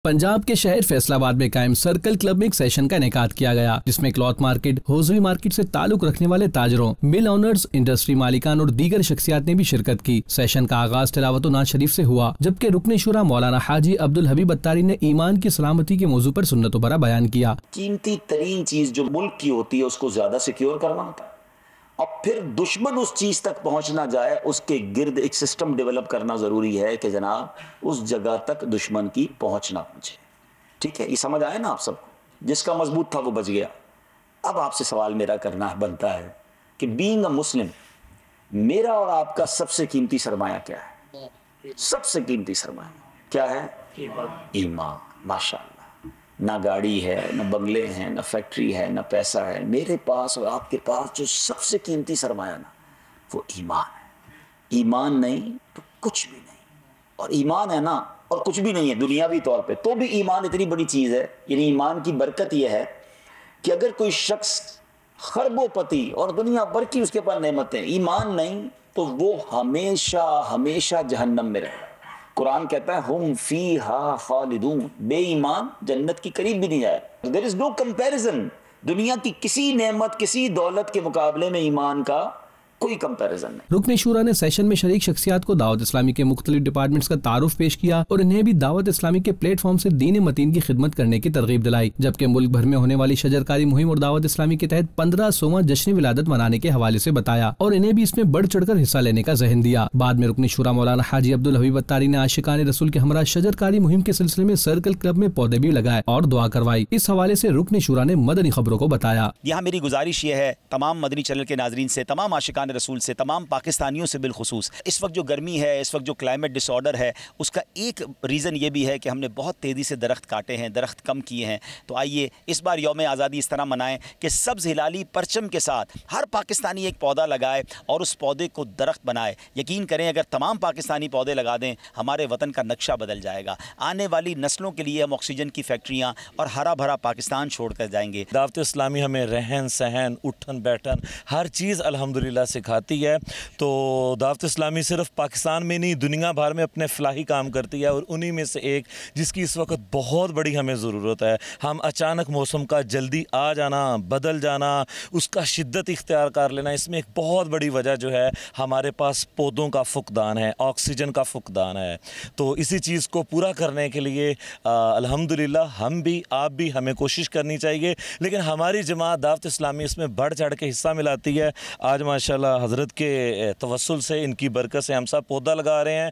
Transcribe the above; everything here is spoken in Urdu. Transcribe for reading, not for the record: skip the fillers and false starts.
پنجاب کے شہر فیصل آباد میں قائم سرکل کلب میں ایک سیشن کا انعقاد کیا گیا، جس میں کلاتھ مارکیٹ، ہوزری مارکیٹ سے تعلق رکھنے والے تاجروں، مل آنرز، انڈسٹری مالکان اور دیگر شخصیات نے بھی شرکت کی۔ سیشن کا آغاز تلاوت و نعت شریف سے ہوا، جبکہ رکن شورا مولانا حاجی عبدالحبیب اتاری نے ایمان کی سلامتی کے موضوع پر سنت و برا بیان کیا۔ قیمتی ترین چیز جو ملک کی ہوتی ہے اس کو زیادہ سیکیور کرنا ہوتا ہے، اور پھر دشمن اس چیز تک پہنچ نہ جائے، اس کے گرد ایک سسٹم ڈیولپ کرنا ضروری ہے کہ جناب اس جگہ تک دشمن کی پہنچ نہ پہنچے۔ ٹھیک ہے، یہ سمجھ آئے نا آپ سب کو؟ جس کا مضبوط تھا وہ بچ گیا۔ اب آپ سے سوال میرا کرنا بنتا ہے کہ بینگ اے مسلم، میرا اور آپ کا سب سے قیمتی سرمایہ کیا ہے؟ سب سے قیمتی سرمایہ کیا ہے؟ ایمان۔ ماشاءاللہ، نہ گاڑی ہے، نہ بنگلے ہیں، نہ فیکٹری ہے، نہ پیسہ ہے۔ میرے پاس اور آپ کے پاس جو سب سے قیمتی سرمایہ نا، وہ ایمان ہے۔ ایمان نہیں تو کچھ بھی نہیں، اور ایمان ہے نا اور کچھ بھی نہیں ہے دنیاوی طور پہ، تو بھی ایمان اتنی بڑی چیز ہے۔ یعنی ایمان کی برکت یہ ہے کہ اگر کوئی شخص خربوں پتی اور دنیا بھر کی اس کے پاس نعمتیں، ایمان نہیں تو وہ ہمیشہ ہمیشہ جہنم میں رہے۔ قرآن کہتا ہے ہم فیہا خالدون، بے ایمان جنت کی قریب بھی نہیں جائے۔ There is no comparison، دنیا کی کسی نعمت، کسی دولت کے مقابلے میں ایمان کا کوئی کمپیریزن نہیں۔ رکن شورا نے سیشن میں شریک شخصیات کو دعوت اسلامی کے مختلف ڈپارٹمنٹس کا تعارف پیش کیا اور انہیں بھی دعوت اسلامی کے پلیٹ فارم سے دین متین کی خدمت کرنے کی ترغیب دلائی، جبکہ ملک بھر میں ہونے والی شجرکاری مہم اور دعوت اسلامی کے تحت 1500واں جشن ولادت منانے کے حوالے سے بتایا اور انہیں بھی اس میں بڑھ چڑھ کر حصہ لینے کا ذہن دیا۔ بعد میں رکن شورا مولانا حاجی عبدالحبیب اتاری نے عاشقان رسول کے ہمراہ شجرکاری مہم کے سلسلے میں سرکل کلب میں پودے بھی لگائے اور دعا کروائی۔ اس حوالے سے رکن شورا نے مدنی خبروں کو بتایا۔ یہاں میری گزارش یہ ہے تمام مدنی چینل کے ناظرین سے، تمام عاشقان رسول سے، تمام پاکستانیوں سے بالخصوص، اس وقت جو گرمی ہے، اس وقت جو کلائمیٹ ڈس آرڈر ہے، اس کا ایک ریزن یہ بھی ہے کہ ہم نے بہت تیزی سے درخت کاٹے ہیں، درخت کم کیے ہیں۔ تو آئیے اس بار یوم آزادی اس طرح منائیں کہ سبز ہلالی پرچم کے ساتھ ہر پاکستانی ایک پودا لگائے اور اس پودے کو درخت بنائے۔ یقین کریں اگر تمام پاکستانی پودے لگا دیں، ہمارے وطن کا نقشہ بدل جائے گا۔ آنے والی نسلوں کے لیے ہم آکسیجن کی فیکٹریاں اور ہرا بھرا پاکستان چھوڑ کر جائیں گے۔ دعوت اسلامی ہمیں رہن سہن، اٹھن بیٹھن، ہر چیز الحمدللہ سکھاتی ہے۔ تو دعوت اسلامی صرف پاکستان میں نہیں، دنیا بھر میں اپنے فلاحی کام کرتی ہے، اور انہی میں سے ایک جس کی اس وقت بہت بڑی ہمیں ضرورت ہے۔ ہم اچانک موسم کا جلدی آ جانا، بدل جانا، اس کا شدت اختیار کر لینا، اس میں ایک بہت بڑی وجہ جو ہے ہمارے پاس پودوں کا فقدان ہے، آکسیجن کا فقدان ہے۔ تو اسی چیز کو پورا کرنے کے لیے الحمدللہ ہم بھی، آپ بھی، ہمیں کوشش کرنی چاہیے، لیکن ہماری جماعت دعوت اسلامی اس میں بڑھ چڑھ کے حصہ ملاتی ہے۔ آج ماشاءاللہ حضرت کے توسل سے، ان کی برکت سے ہم سب پودا لگا رہے ہیں۔